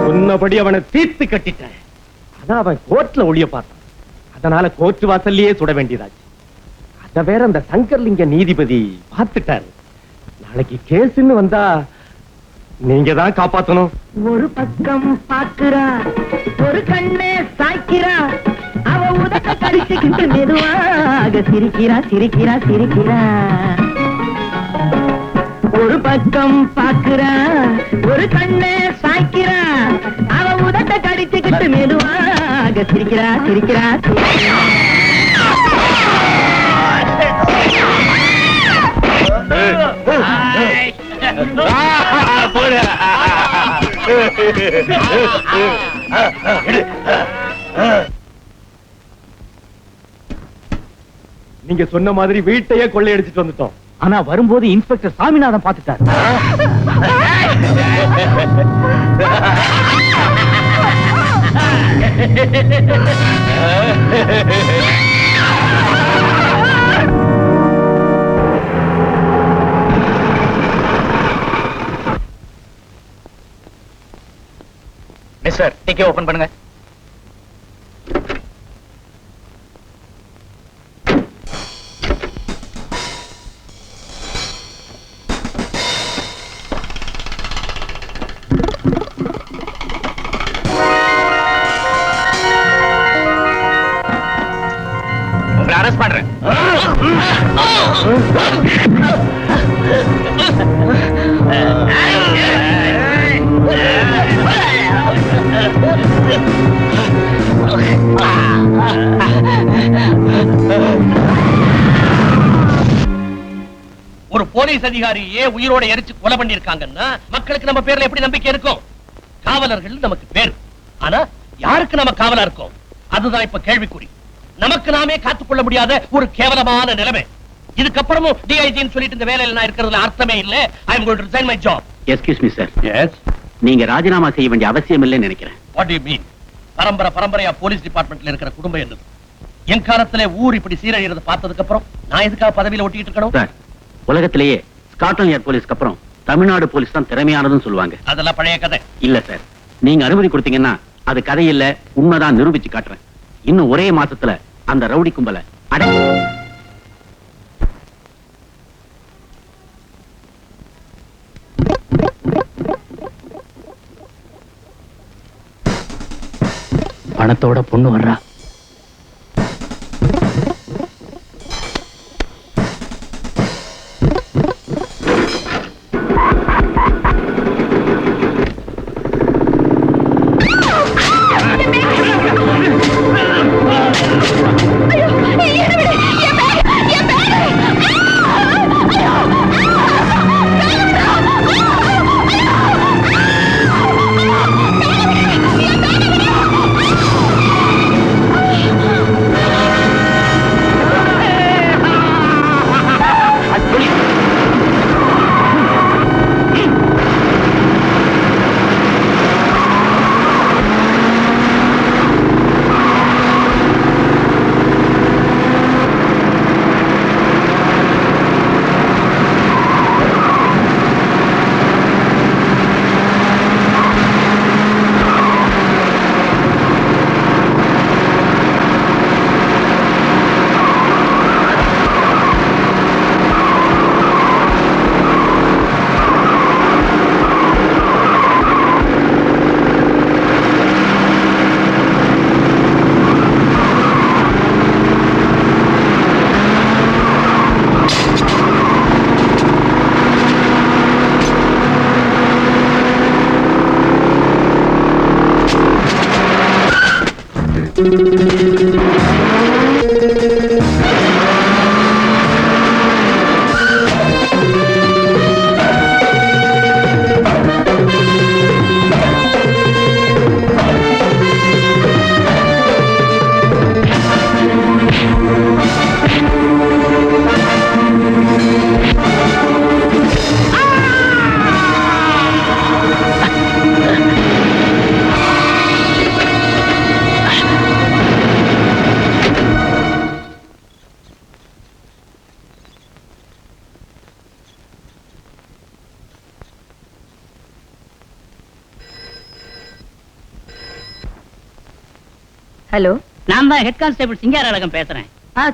சொன்னபடி அவனை தீர்த்து கட்டிட்டேன். அதான் அவன் கோர்ட்ல ஒளிய பார்த்தான். அதனால கோர்ட் வாசல்லையே சுட வேண்டியதாச்சு. அத வேற அந்த சங்கர்லிங்க நீதிபதி பார்த்துட்டாரு. நாளைக்கு கேஸ்ன்னு வந்தா நீங்க தான் காப்பாத்தணும். ஒரு பக்கம் பாக்குறா, ஒரு கண்ணே சாய்க்கிறா, அவ உதட்ட கடிச்சுக்கிட்டு மெதுவாக சிரிக்கிறா சிரிக்கிறா சிரிக்கிறா. ஒரு பக்கம் பாக்குறா, ஒரு கண்ணே சாய்க்கிறா, அவ உதட்ட கடிச்சுக்கிட்டு மெதுவாக சிரிக்கிறா சிரிக்கிறா சிரிக்கிறா. நீங்க சொன்ன மாதிரி வீட்டையே கொள்ளையடிச்சிட்டு வந்துட்டோம். ஆனா வரும்போது இன்ஸ்பெக்டர் சாமிநாதன் பார்த்துட்டார். மிஸ்டர், டிக்கெட் ஓபன் பண்ணுங்க. உங்களை அரெஸ்ட் பண்றேன். ஒரு போலீஸ் அதிகாரியே உயிரோட எரிச்சு கொலை பண்ணிருக்காங்கன்னா மக்களுக்கு நம்ம பேர்ல எப்படி நம்பிக்கை இருக்கும்? காவலர்கள் நமக்கு பேர், ஆனா யாருக்கு நம்ம காவலா இருக்கோம் அதுதான் இப்ப கேள்விக்குறி. நமக்கு நாமே காத்துக்கொள்ள முடியாத ஒரு கேவலமான நிலைமை. இதுக்கப்புறமும் டிஐஜின்னு சொல்லிட்டு இந்த வேலையில நான் இருக்கிறதுல அர்த்தமே இல்ல. I am going to resign my job. Excuse me sir. Yes, நீங்க ராஜினாமா செய்ய வேண்டிய அவசியம் இல்லைன்னு நினைக்கிறேன். What do you mean? பரம்பரையா போலீஸ் டிபார்ட்மெண்ட்ல இருக்கிற குடும்பம் என்னது? என் காலத்துல ஊர் இப்படி சீரழியறத பார்த்ததுக்கு அப்புறம் நான் எதுக்காக பதவியில ஒட்டிட்டு இருக்கணும்? சார், உலகத்திலேயே ஸ்காட்லாந்து யார்ட் போலீஸ்க்கு அப்புறம் தமிழ்நாடு போலீஸ் தான் திறமையானதுன்னு சொல்லுவாங்க. அதெல்லாம் பழைய கதை. இல்ல சார், நீங்க அனுமதி கொடுத்தீங்கன்னா அது கதை இல்ல, உண்மைதான் நிரூபிச்சு காட்டுறேன். இன்னும் ஒரே மாசத்துல அந்த ரவுடி கும்பல அடை. பணத்தோட பொண்ணு வர்றா. ஹலோ, நான் தான் ஹெட் கான்ஸ்டபிள் சிங்காரழகம் பேசுறேன்.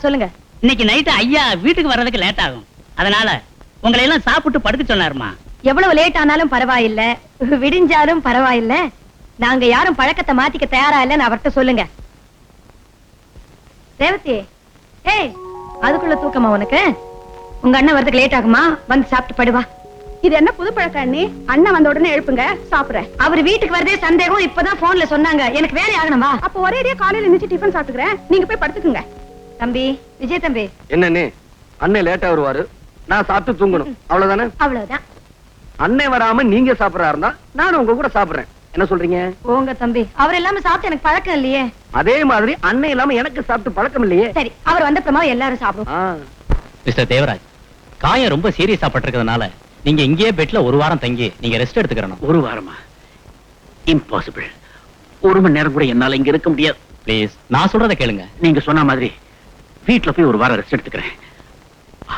சொல்லுங்க. இன்னைக்கு நைட்டு ஐயா வீட்டுக்கு வர்றதுக்கு லேட் ஆகும். அதனால உங்களை எல்லாம் சாப்பிட்டு படுக்க சொன்னாருமா. எவ்வளவு லேட் ஆனாலும் பரவாயில்ல, விடிஞ்சாலும் பரவாயில்ல, நாங்க யாரும் பழக்கத்தை மாத்திக்க தயாரா இல்லன்னு அவர்கிட்ட சொல்லுங்க. ரேவதி, ஏய், அதுக்குள்ள தூக்கமா உனக்கு? உங்க அண்ணன் வரதுக்கு லேட் ஆகுமா? வந்து சாப்பிட்டு படுவா. இது என்ன புது பழக்கம் அண்ணி? அண்ணன் வந்த உடனே எழுப்புங்க, சாப்பிடுறேன். அவர் வீட்டுக்கு வரதே சந்தேகம். இப்பதான் போன்ல சொன்னாங்க. எனக்கு வேலை ஆகணுமா? அப்ப ஒரேடியா காலையில எழுந்திருச்சு டிஃபன் சாப்பிட்டுக்கிறேன், நீங்க போய் படுத்துக்குங்க. தம்பி, விஜய் தம்பி. என்னன்னு அண்ணன் லேட்டா வருவாரு, நான் சாப்பிட்டு தூங்கணும், அவ்வளவுதானே? அவ்வளவுதான். அண்ணன் வராம நீங்க சாப்பிடறா இருந்தா நானும் உங்க கூட சாப்பிடுறேன். என்ன சொல்றீங்க? போங்க தம்பி, அவர் இல்லாம சாப்பிட்டு எனக்கு பழக்கம் இல்லையே. அதே மாதிரி அண்ணன் இல்லாம எனக்கு சாப்பிட்டு பழக்கம் இல்லையே. சரி, அவர் வந்தப்புறமா எல்லாரும் சாப்பிடுவோம். மிஸ்டர் தேவராஜ், காயம் ரொம்ப சீரியஸா பட்டிருக்கிறதுனால நீங்க இங்கேயே பெட்ல ஒரு வாரம் தங்கி நீங்க ரெஸ்ட் எடுத்துக்கணும். ஒரு வாரமா? இம்பாசிபிள். ஒரு மணி நேரம் கூட என்னால இங்க இருக்க முடியாது. ப்ளீஸ், நான் சொல்றதை கேளுங்க. நீங்க சொன்ன மாதிரி வீட்டுல போய் ஒரு வாரம் ரெஸ்ட் எடுத்துக்கிறேன்.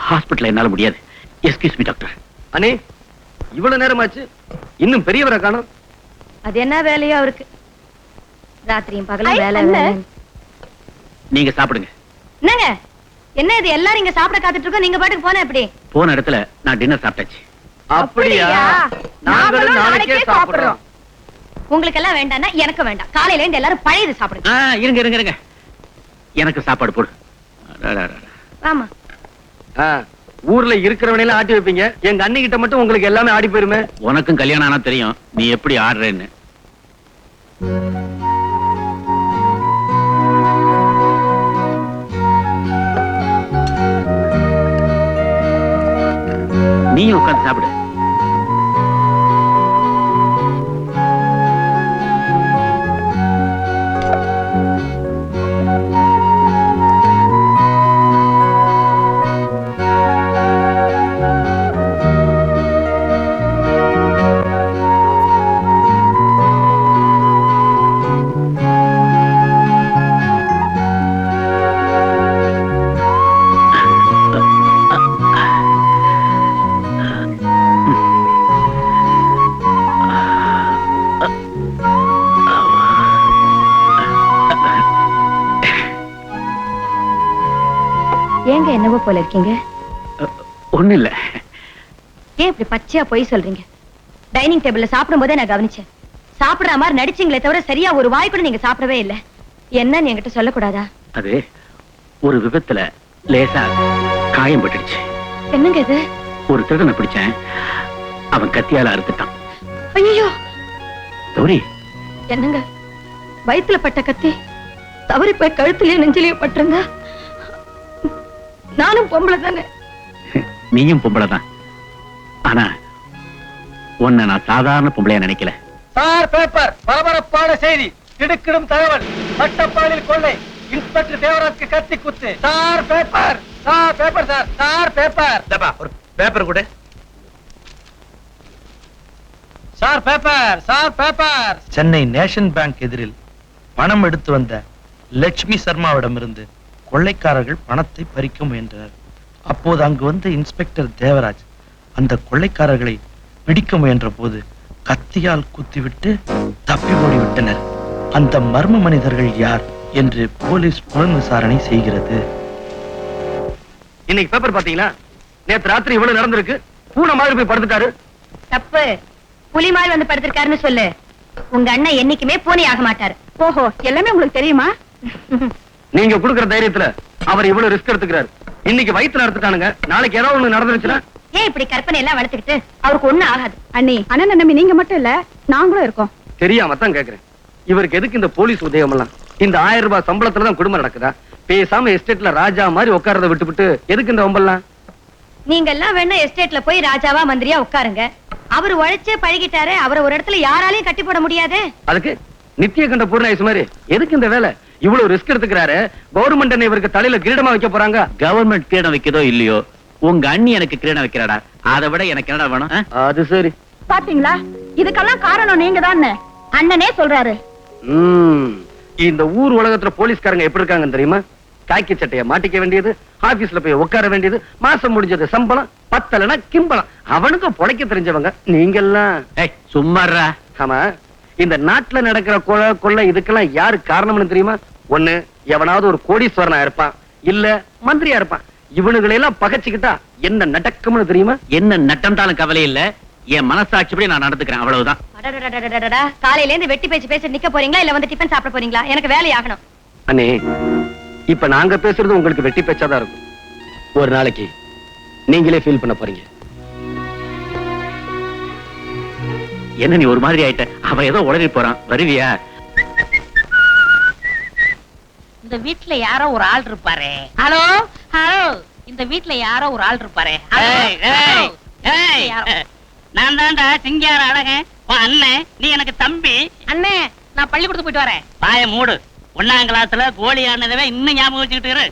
ஹாஸ்பிட்டல்ல என்னால முடியாது. Excuse me doctor. அண்ணே, இவ்வளவு நேரமாச்சு, இன்னும் பெரியவரை காணோம். அது என்ன வேலையோ அவருக்கு, ராத்திரியும் பகலும் வேலை. நீங்க சாப்பிடுங்க. என்னங்க, என்ன இது எல்லாரும் இங்க சாப்பிட காத்துட்டு இருக்கோம், நீங்க பாட்டுக்கு போன எப்படி? போன இடத்துல நான் டின்னர் சாப்பிட்டாச்சு. அப்படியா? நாங்களும் நாளைக்கே சாப்பிடுறோம். உங்களுக்கு எல்லாம் வேண்டாம்னா எனக்கு வேண்டாம். காலையில இருந்து எல்லாரும் பழையது சாப்பிடுங்க. இருங்க இருங்க இருங்க, எனக்கு சாப்பாடு போடு. ஆமா, ஊர்ல இருக்கிறவனையில ஆட்டி வைப்பீங்க, எங்க அண்ணிகிட்ட மட்டும் உங்களுக்கு எல்லாமே ஆடி போயிருமே. உனக்கும் கல்யாணம் ஆனா தெரியும் நீ எப்படி ஆடுறேன்னு. நீயும் உட்கார்ந்து சாப்பிடு. ஏங்க என்னவோ போல இருக்கீங்க? ஒண்ணு இல்ல. ஏன் இப்படி பச்சையா பொய் சொல்றீங்க? டைனிங் டேபிள்ல சாப்பிடும் போதே நான் கவனிச்சேன். சாப்பிடுற மாதிரி நடிச்சீங்களே தவிர சரியா ஒரு வாய் கூட நீங்க சாப்பிடவே இல்ல. என்னன்னு என்கிட்ட சொல்லக்கூடாதா? அது ஒரு விபத்துல லேசா காயம் பட்டுடுச்சு. என்னங்க இது? ஒரு திருடனை பிடிச்சேன், அவன் கத்தியால அறுத்துட்டான். ஐயோ, கௌரி, என்னங்க வயித்துல பட்ட கத்தி தவறி போய் கழுத்துலயும் நெஞ்சிலையும் பட்டிருந்தா? நானும் பொம்பளை தானே. நீயும் பொம்பளைதான். ஆனா உன்னை நான் சாதாரண பொம்பளையா நினைக்கல. சார், பேப்பர், பரபரப்பான செய்தி, திடுக்கிடும் தகவல், பட்டப்பாலில் கொள்ளை, இன்ஸ்பெக்டர் தேவராஜ்க்கு கத்தி குத்து. Sir paper, sir paper, sir, sir paper. ஒரு பேப்பர் கூட. Sir paper, sir paper. Chennai nation bank எதிரில் பணம் எடுத்து வந்த லட்சுமி சர்மாவிடமிருந்து கொள்ளைக்காரர்கள் பணத்தை பறிக்க முயன்றனர். அப்போது அங்கு வந்த இன்ஸ்பெக்டர் தேவராஜ் அந்த கொள்ளைக்காரர்களை பிடிக்க முயன்ற போது கத்தியால் குத்திவிட்டு தப்பி ஓடிவிட்டனர். அந்த மர்ம மனிதர்கள் யார் என்று போலீஸ் புலன் விசாரணை செய்கிறது. இன்னைக்கு பேப்பர் பாத்தீங்களா? நேத்து ராத்திரி இவ்வளவு நடந்திருக்கு. பூனை மாதிரி போய் படுத்துட்டாரு. தப்பு. புலி மாதிரி வந்து படுத்திருக்காருன்னு சொல்லு. உங்க அண்ணன் என்னைக்குமே பூனை ஆக மாட்டாரு. ஓஹோ, எல்லாமே உங்களுக்கு தெரியுமா? நீங்க குடுக்கிற தைரியத்துல அவர் இவ்வளவு ரிஸ்க் எடுத்துக்கிறாரு. இன்னைக்கு வயித்துல நடத்துட்டானுங்க, நாளைக்கு ஏதாவது ஒண்ணு நடந்துருச்சுன்னா? ஏன் இப்படி கற்பனை எல்லாம் வளர்த்துக்கிட்டு? அவருக்கு ஒண்ணும் ஆகாது. அண்ணி, அண்ணன் நம்பி நீங்க மட்டும் இல்ல, நாங்களும் இருக்கோம். தெரியாம தான் கேக்குறேன். இவருக்கு எதுக்கு இந்த போலீஸ் உதயம் எல்லாம்? இந்த 1000 ரூபாய் சம்பளத்துல தான் குடும்பம் நடக்குதா? பேசாம எஸ்டேட்ல ராஜா மாதிரி உட்கார்றத விட்டுவிட்டு எதுக்கு இந்த வம்பெல்லாம்? நீங்க எல்லாம் வேணா எஸ்டேட்ல போய் ராஜாவா மந்திரியா உட்காருங்க. அவர் உழைச்சே பழகிட்டாரு. அவரை ஒரு இடத்துல யாராலையும் கட்டி போட முடியாது. அதுக்கு நித்திய கண்ட பூர்ணாயுசு மாதிரி எதுக்கு இந்த வேலை? இவ்வளவு ரிஸ்க் எடுத்துக்கிறாரு. கவர்மெண்ட் இவருக்கு தலையில கிரீடமா வைக்க போறாங்க. கவர்மெண்ட் கிரீடம் வைக்கதோ இல்லையோ, உங்க அண்ணி எனக்கு கிரீடம் வைக்கிறாடா. அதை விட எனக்கு என்னடா வேணும்? அது சரி. பாத்தீங்களா, இதுக்கெல்லாம் காரணம் நீங்க தான் அண்ணனே சொல்றாரு. இந்த ஊர் உலகத்துல போலீஸ்காரங்க எப்படி இருக்காங்கன்னு தெரியுமா? காக்கி சட்டைய மாட்டிக்க வேண்டியது, ஆபீஸ்ல போய் உட்கார வேண்டியது, மாசம் முடிஞ்சது சம்பளம், பத்தலனா கிம்பளம். அவனுக்கு பொழைக்க தெரிஞ்சவங்க நீங்க எல்லாம். சும்மாறா. ஆமா, இந்த நாட்டுல நடக்கிற கொலை இதுக்கெல்லாம் யாரு காரணம்னு தெரியுமா? ஒண்ணு எவனாவது ஒரு கோடீஸ்வரனா இருப்பான், இல்ல மந்திரியா இருப்பான். இவனுங்களை எல்லாம் பகச்சுக்கிட்டா என்ன நடக்கும்னு தெரியுமா? என்ன நட்டம்தாலும் கவலை இல்ல, என் மனசாட்சிப்படி நான் நடந்துக்கிறேன், அவ்வளவுதான். அடடடடடடடா, காலையில இருந்து வெட்டி பேச்சு பேசி நிக்க போறீங்களா இல்ல வந்து டிஃபன் சாப்பிட போறீங்களா? எனக்கு வேலையாகணும். அண்ணே, இப்ப நாங்க பேசுறது உங்களுக்கு வெட்டி பேச்சாதான் இருக்கும். ஒரு நாளைக்கு நீங்களே ஃபீல் பண்ண போறீங்க. என்ன நீ ஒரு மாதிரி ஆயிட்ட? அவன் ஏதோ உளறி போறான், வருவியா? இந்த வீட்ல யாரோ ஒரு ஆள் இருப்பாரு. ஹலோ ஹலோ, இந்த வீட்ல யாரோ ஒரு ஆள் இருப்பாரு. நான் தான்டா சிங்கார அழகன், உன் அண்ணன். நீ எனக்கு தம்பி. அண்ணே, நான் பள்ளிக்கூடத்துக்கு போயிட்டு வரேன். பாய மூடு. 1ஆம் கிளாஸ்ல கோழி ஆனதவே இன்னும் ஞாபகம் வச்சுக்கிட்டு இரு.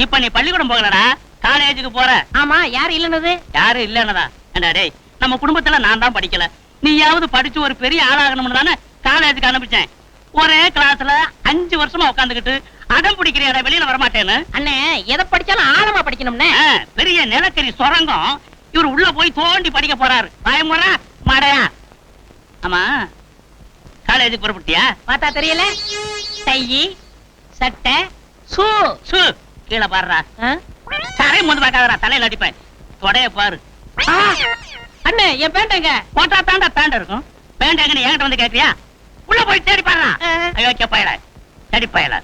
இப்ப நீ பள்ளிக்கூடம் போகலடா, காலேஜுக்கு போற. ஆமா, யாரு இல்லன்னது? யாரு இல்லன்னதா? ஏண்டா டேய், நம்ம குடும்பத்துல நான் தான் படிக்கல, நீயாவது படிச்சு ஒரு பெரிய ஆளாகணும்னு தானே காலேஜுக்கு அனுப்பிச்சேன். ஒரே கிளாஸ்ல 5 வருஷமா உட்காந்துக்கிட்டு அடம் பிடிக்கிற வெளியில வரமாட்டேன்னு. அண்ணே, எதை படிச்சாலும் ஆழமா படிக்கணும்னே. பெரிய நிலக்கரி சுரங்கம் இவர் உள்ள போய் தோண்டி படிக்க போறாரு. பயமுறா மாடையா? ஆமா, காலேஜுக்கு புறப்பட்டியா? பார்த்தா தெரியல. டை, சட்டை, ஷூ ஷூ கீழே பாடுறா. தரை முந்து பார்க்காதடா, தலையில அடிப்பேன். தொடைய பாரு. அண்ணே, என் பேண்ட் எங்க? போட்டா தாண்டா பேண்ட் இருக்கும். பேண்ட் எங்க? நீ என்கிட்ட வந்து கேட்கறியா? உள்ள போய் தேடி பாடுறா. ஐயோ பயல, தேடி பயல.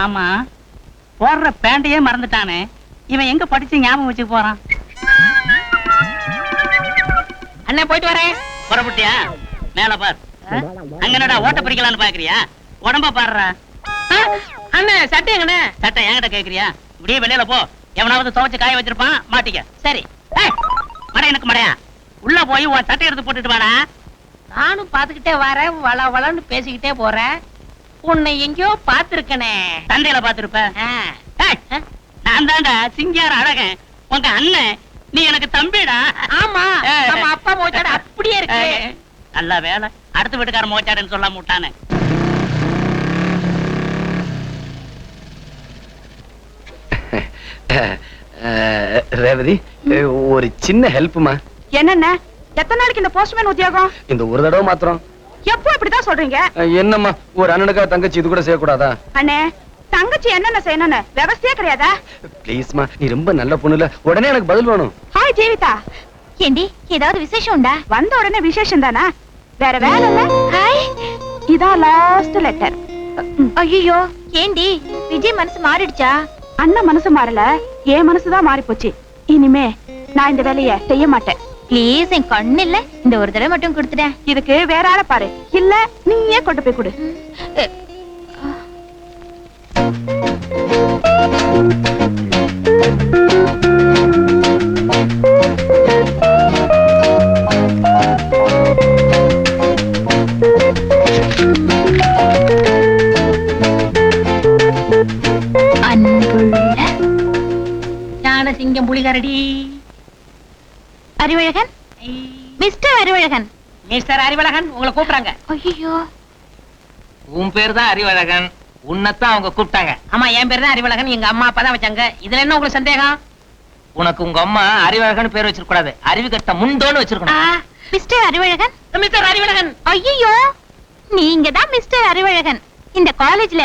ஆமா, போடுற பேண்டையே மறந்துட்டானே இவன், எங்க படிச்சு ஞாபகம் வச்சு போறான்? அண்ணே, போயிட்டு வரேன். புறப்பட்டியா? மேல பார். அங்கனடா ஓட்ட பிடிக்கலான்னு பாக்குறியா? உடம்ப பாடுறா. அண்ணே, சட்டை எங்கண்ணே? சட்டை என்கிட்ட கேக்குறியா? இப்படியே வெளியில போ, எவனாவது துவைச்சு காய வச்சிருப்பான், மாட்டிக்க. சரி. மடை எனக்கு மடையா, உள்ள போய் உன் சட்டை எடுத்து போட்டுட்டு வாடா. நானும் பாத்துக்கிட்டே வரேன், வள வளன்னு பேசிக்கிட்டே போறேன். உன்னை எங்கேயோ பாத்துருக்கனே. தந்தையில பாத்துருப்ப. நான் தான்டா சிங்கார அழகன், உங்க அண்ணன். நீ எனக்கு தம்பிடா. ஆமா, நம்ம அப்பா மோச்சாடு அப்படியே இருக்கு. நல்ல வேலை, அடுத்த வீட்டுக்கார மோச்சாடுன்னு சொல்லாம விட்டானே. ரேவதி, ஒரு சின்ன ஹெல்ப்மா. என்னென்ன? எத்தனை நாளைக்கு இந்த போஸ்ட்மேன் உத்தியோகம்? இந்த ஒரு தடவை மாத்திரம். எப்போ இப்படிதான் சொல்றீங்க? என்னம்மா, ஒரு அண்ணனுக்கா தங்கச்சி இது கூட செய்யக்கூடாதா? அண்ணே, தங்கச்சி என்னென்ன செய்யணும்னு விவசாய கிடையாதா? ப்ளீஸ்மா, நீ ரொம்ப நல்ல பொண்ணுல, உடனே எனக்கு பதில் வேணும். ஹாய் ஜீவிதா. ஏண்டி, ஏதாவது விசேஷம் உண்டா? வந்த உடனே விசேஷம் தானா? வேற வேலை இல்ல? ஹாய், இதான் லாஸ்ட் லெட்டர். ஐயோ, ஏண்டி விஜய் மனசு மாறிடுச்சா? அண்ணன் மனசு மாறல, என் மனசுதான் மாறி போச்சு. இனிமே நான் இந்த வேலைய செய்ய மாட்டேன். ப்ளீஸ், என் கண்ணு இல்ல, இந்த ஒரு தடவை மட்டும் கொடுத்துட்டேன். இதுக்கு வேற ஆளை பாரு, இல்ல நீயே கொண்டு போய் கொடு. அன்புள்ள ஞான சிங்கம் புலிகரடி. அறிவழகன், மிஸ்டர் அறிவழகன். மிஸ்டர் அறிவழகன், உங்களை கூப்பிடுறாங்க. ஐயோ, உன் பேர் தான் அறிவழகன், உன்னைத்தான் அவங்க கூப்பிட்டாங்க. ஆமா, என் பேர் தான் அறிவழகன், எங்க அம்மா அப்பா தான் வச்சாங்க. இதுல என்ன உங்களுக்கு சந்தேகம்? உனக்கு உங்க அம்மா அறிவழகன் பேர் வச்சிருக்க கூடாது, அறிவு கட்ட முண்டோன்னு வச்சிருக்கணும். மிஸ்டர் அறிவழகன். மிஸ்டர் அறிவழகன். ஐயோ, நீங்க தான் மிஸ்டர் அறிவழகன். இந்த காலேஜ்ல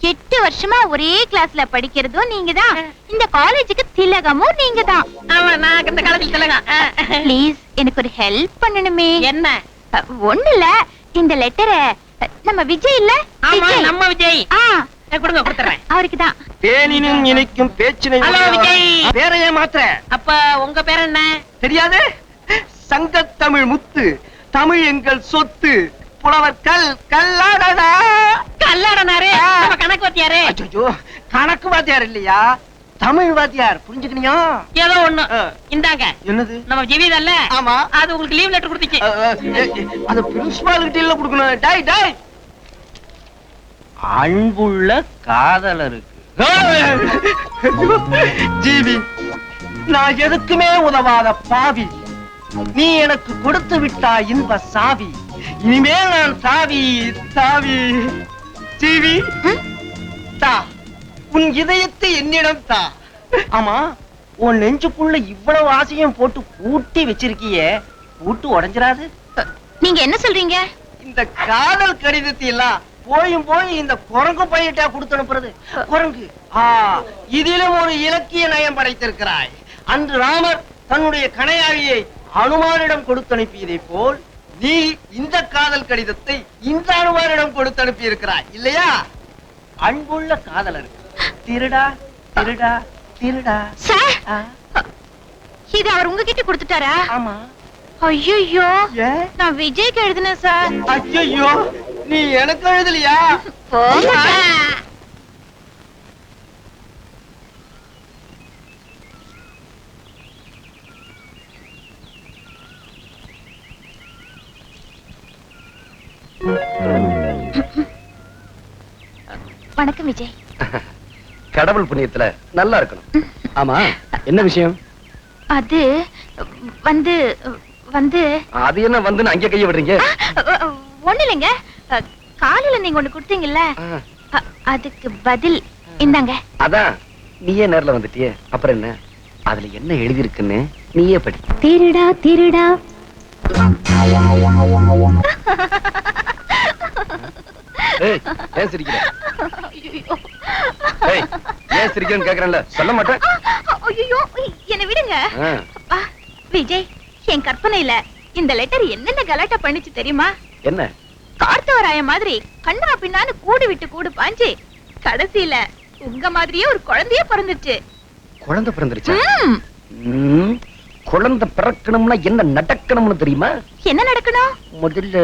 8 வருஷமா ஒரே கிளாஸ்ல படிக்கிறதும் நீங்க தான், இந்த காலேஜுக்கு திலகமும் நீங்க தான். ஆமா, நான் இந்த காலேஜ்ல திலகம். ப்ளீஸ், எனக்கு ஒரு ஹெல்ப் பண்ணணுமே. என்ன? ஒண்ணு இல்ல, இந்த லெட்டரை நம்ம விஜய் இல்ல? ஆமா, விஜய். நம்ம விஜய். கொடுங்க, கொடுத்துறேன். அவருக்கு தான். தேனினும் இனிக்கும் பேச்சினை. ஹலோ விஜய். பேரையே மாத்திர அப்ப உங்க பேர் என்ன? தெரியாது? சங்கத்தமிழ் முத்து, தமிழ் எங்கள் சொத்து, புலவர் கல்லாடனா. கல்லாடனாரே, நம்ம கணக்கு வாத்தியாரே. ஐயோ, கணக்கு வாத்தியார் இல்லையா, தமிழ் வாத்தியார். புரிஞ்சுக்கணியா? ஏதோ ஒண்ணு. இந்தாங்க. என்னது? நம்ம ஜீவிதா இல்ல? ஆமா. அது உங்களுக்கு லீவ் லெட்டர் கொடுத்துச்சு. அது பிரின்சிபால் கிட்ட இல்ல கொடுக்கணும். டாய் டாய். அன்புள்ள காதலருக்கு. ஜீவி, நான் எதுக்குமே உதவாத பாவி, நீ எனக்கு கொடுத்து விட்டா இன்ப சாவி. இனிமேல் நான் தாவி தாவி. ஜீவி, தா, உன் இதயத்தை என்னிடம் தா. ஆமா, உன் நெஞ்சுக்குள்ள இவ்வளவு ஆசையும் போட்டு பூட்டி வச்சிருக்கியே, பூட்டு உடைஞ்சிராது? நீங்க என்ன சொல்றீங்க? இந்த காதல் கடிதத்தை எல்லாம் போயும் போய் இந்த குரங்கு பையிட்டா கொடுத்து அனுப்புறது குரங்கு. இதிலும் ஒரு இலக்கிய நயம் படைத்திருக்கிறாய். அன்று ராமர் தன்னுடைய கணையாழியை அனுமானிடம் கொடுத்து அனுப்பியதை போல் நீ இந்த காதல் கடிதத்தை இந்த அனுமானிடம் கொடுத்து அனுப்பி இருக்கிறாய் இல்லையா? அன்புள்ள காதலர் திருடா திருடா திருடா. இது அவர் உங்ககிட்ட கொடுத்துட்டாரா? ஆமா. ஐயோ, நான் விஜய்க்கு எழுதினேன் சார். ஐயோ, நீ எனக்கு எழுதலையா? வணக்கம் விஜய். கடவுள் புண்ணியத்துல நல்லா இருக்கணும். ஆமா, என்ன விஷயம்? அது வந்து வந்து அது என்ன வந்து அங்கே கைய விடுறீங்க? ஒண்ணு இல்லைங்க, காலையில நீங்க ஒண்ணு கொடுத்தீங்கல்ல, அதுக்கு பதில் இந்தாங்க. அதான் நீயே நேர்ல வந்துட்டியே, அப்புறம் என்ன? அதுல என்ன எழுதி இருக்குன்னு நீயே படி. திருடா திருடா. ஏன் சிரிக்கிற? ஏன் சிரிக்கிறேன்னு கேக்குறேன்ல, சொல்ல மாட்டேன். ஐயோ, என்ன விடுங்க. விஜய், என் கற்பனையில இந்த லெட்டர் என்னென்ன கலாட்டா பண்ணிச்சு தெரியுமா? என்ன? கார்த்தவராய மாதிரி கண்ணா பின்னான்னு கூடு விட்டு கூடு பாஞ்சு கடைசியில உங்க மாதிரியே ஒரு குழந்தையே பிறந்துச்சு. குழந்தை பிறந்துருச்சு? குழந்தை பிறக்கணும்னா என்ன நடக்கணும்னு தெரியுமா? என்ன நடக்கணும்? முதல்ல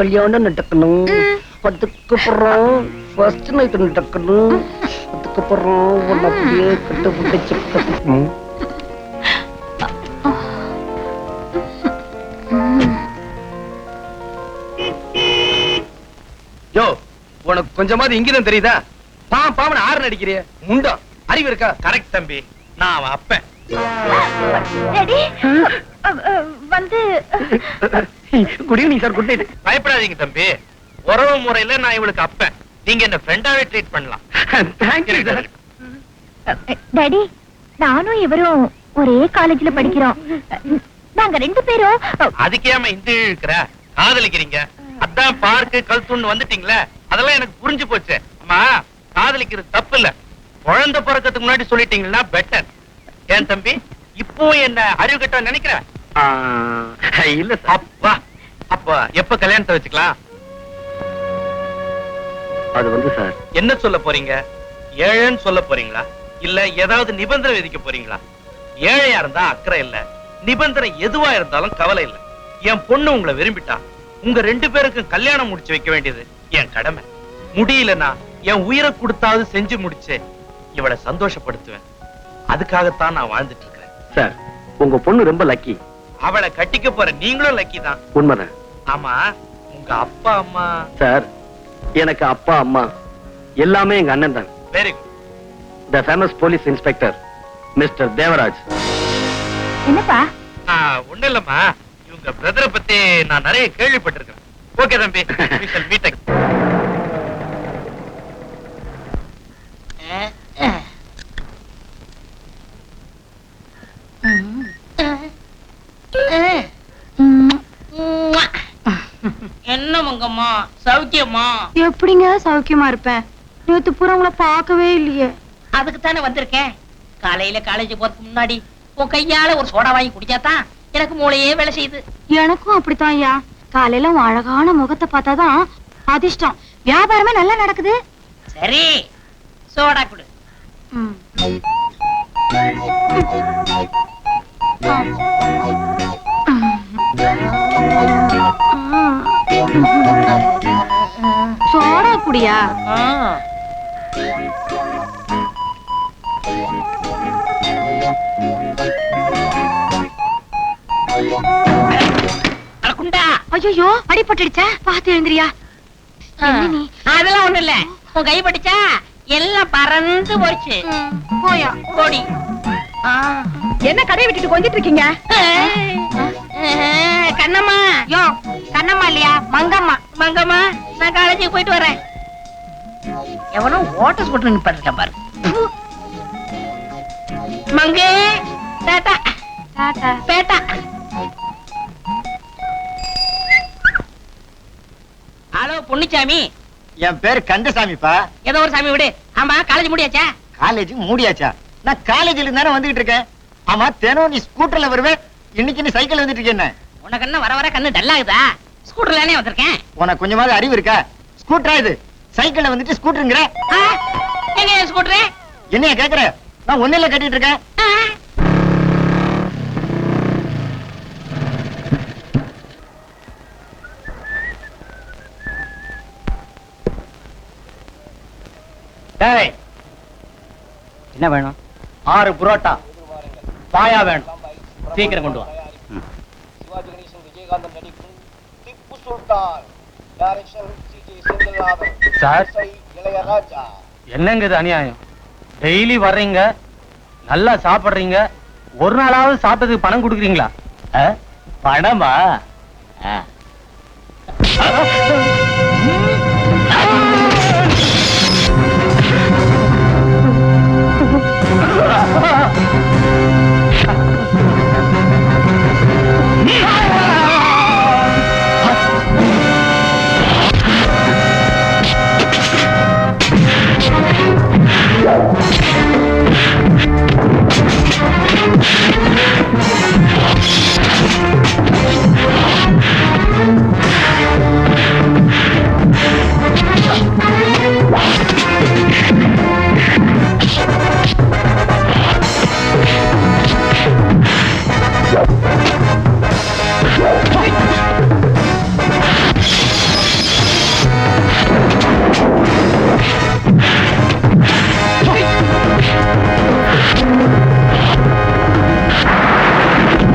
கல்யாணம் நடக்கணும், அதுக்கப்புறம் ஃபர்ஸ்ட் நைட் நடக்கணும், அதுக்கப்புறம் ஒன்னு அப்படியே கட்ட பிடிச்சு கட்டணும். யோ, உனக்கு கொஞ்சமாவது இங்கிதான் தெரியுதா? பாவன ஆறு நடிக்கிறிய முண்டம், அறிவு இருக்கா? கரெக்ட் தம்பி, நான் அவன் அப்பன். வந்து good evening sir. Good night. பயப்படாதீங்க தம்பி, உறவு முறையில நான் இவளுக்கு அப்பன். நீங்க என்ன ஃப்ரெண்டாவே ட்ரீட் பண்ணலாம். Thank you sir. டாடி, நானும் இவரும் ஒரே காலேஜ்ல படிக்கிறோம். நாங்க ரெண்டு பேரும். அதுக்கேம இந்த இருக்கிற காதலிக்கிறீங்க? அதான் பார்க்கு கல்துன்னு வந்துட்டீங்களே, அதெல்லாம் எனக்கு புரிஞ்சு போச்சு. அம்மா, காதலிக்கிறது தப்பு இல்ல, குழந்தை பிறக்கிறதுக்கு முன்னாடி சொல்லிட்டீங்கன்னா பெட்டர். ஏன் தம்பி, இப்போ என்ன அறிவு கட்ட நினைக்கிற? இல்ல அப்பா. அப்ப எப்ப கல்யாணத்தை வச்சுக்கலாம்? அது வந்து சார், என்ன சொல்ல போறீங்க? ஏழைன்னு சொல்ல போறீங்களா, இல்ல ஏதாவது நிபந்தனை விதிக்க போறீங்களா? ஏழையா இருந்தா அக்கறை இல்ல, நிபந்தனை எதுவா இருந்தாலும் கவலை இல்ல. என் பொண்ணு உங்களை விரும்பிட்டா உங்க ரெண்டு பேருக்கும் கல்யாணம் முடிச்சு வைக்க வேண்டியது என் கடமை. முடியலன்னா என் உயிரை கொடுத்தாவது செஞ்சு முடிச்சு இவளை சந்தோஷப்படுத்துவேன். அதுக்காகத்தான் நான் வாழ்ந்துட்டு இருக்கிறேன். சார், உங்க பொண்ணு ரொம்ப லக்கி. அவளை கட்டிக்க போற நீங்களும் லக்கி தான். உண்மைதான். ஆமா, உங்க அப்பா அம்மா? சார், எனக்கு அப்பா அம்மா எல்லாமே எங்க அண்ணன் தான். Very good. The famous police inspector mister Devaraj. என்னப்பா? ஒண்ணு இல்லம்மா, இவங்க பிரதரை பத்தி நான் நிறைய கேள்விப்பட்டிருக்கேன். ஓகே தம்பி, we shall meet again. என்ன மங்கம்மா, சௌக்கியமா? எப்படிங்க சௌக்கியமா இருப்பேன்? நேத்து பூரா உங்களை பார்க்கவே இல்லையே. அதுக்கு தானே வந்திருக்கேன். காலையில காலேஜ் போறதுக்கு முன்னாடி உன் கையால ஒரு சோடா வாங்கி குடிச்சாதான் எனக்கு மூளையே வேலை செய்யுது. எனக்கும் அப்படித்தான் ஐயா. காலையில உன் அழகான முகத்தை பார்த்தாதான் அதிர்ஷ்டம், வியாபாரமே நல்லா நடக்குது. சரி, சோடா குடு. சோடா குடியா? ஐயோ, அடிபட்டுடுச்சா? பாத்து எழுந்திரியா. அதெல்லாம் ஒண்ணு இல்ல, உன் கை பட்டுச்சா எல்லாம் பறந்து போச்சு. போயா போடி. என்ன கடையை விட்டுட்டு கொஞ்சிட்டு இருக்கீங்க? கண்ணம்மா. யோ, கண்ணம்மா இல்லையா, மங்கம்மா. மங்கம்மா, நான் காலேஜுக்கு போயிட்டு வரேன். எவனோ ஓட்டஸ் போட்டு நிப்பாட்டிருக்கேன் பாரு. மங்கே, டாடா டாடா பேட்டா. ஹலோ பொன்னிச்சாமி, என் பேரு கந்தசாமிப்பா. ஏதோ ஒரு சாமி விடு. ஆமா காலேஜ் முடியாச்சா? காலேஜ் மூடியாச்சா? நான் காலேஜ்ல இருந்தானே வந்துகிட்டு இருக்கேன். ஆமா தினம் நீ ஸ்கூட்டர்ல வருவேன், இன்னைக்கு நீ சைக்கிள் வந்துட்டு இருக்கேன். உனக்கு என்ன வர வர கண்ணு டல்லாகுதா? ஸ்கூட்டர்லனே வந்திருக்கேன். உனக்கு கொஞ்சமாவது அறிவு இருக்கா? ஸ்கூட்டரா இது? சைக்கிள்ல வந்துட்டு ஸ்கூட்டருங்கற? எங்க ஸ்கூட்டர்? என்னைய கேக்குற? நான் ஒண்ணுல கட்டிட்டு இருக்கேன். டேய், என்ன வேணும்? 6 புரோட்டா பாயா வேணும். சீக்கிரம் கொண்டு வா. சார், என்னங்க இது அநியாயம்? டெய்லி வர்றீங்க, நல்லா சாப்பிடுறீங்க, ஒரு நாளாவது சாப்பிட்டதுக்கு பணம் கொடுக்குறீங்களா? பணமா?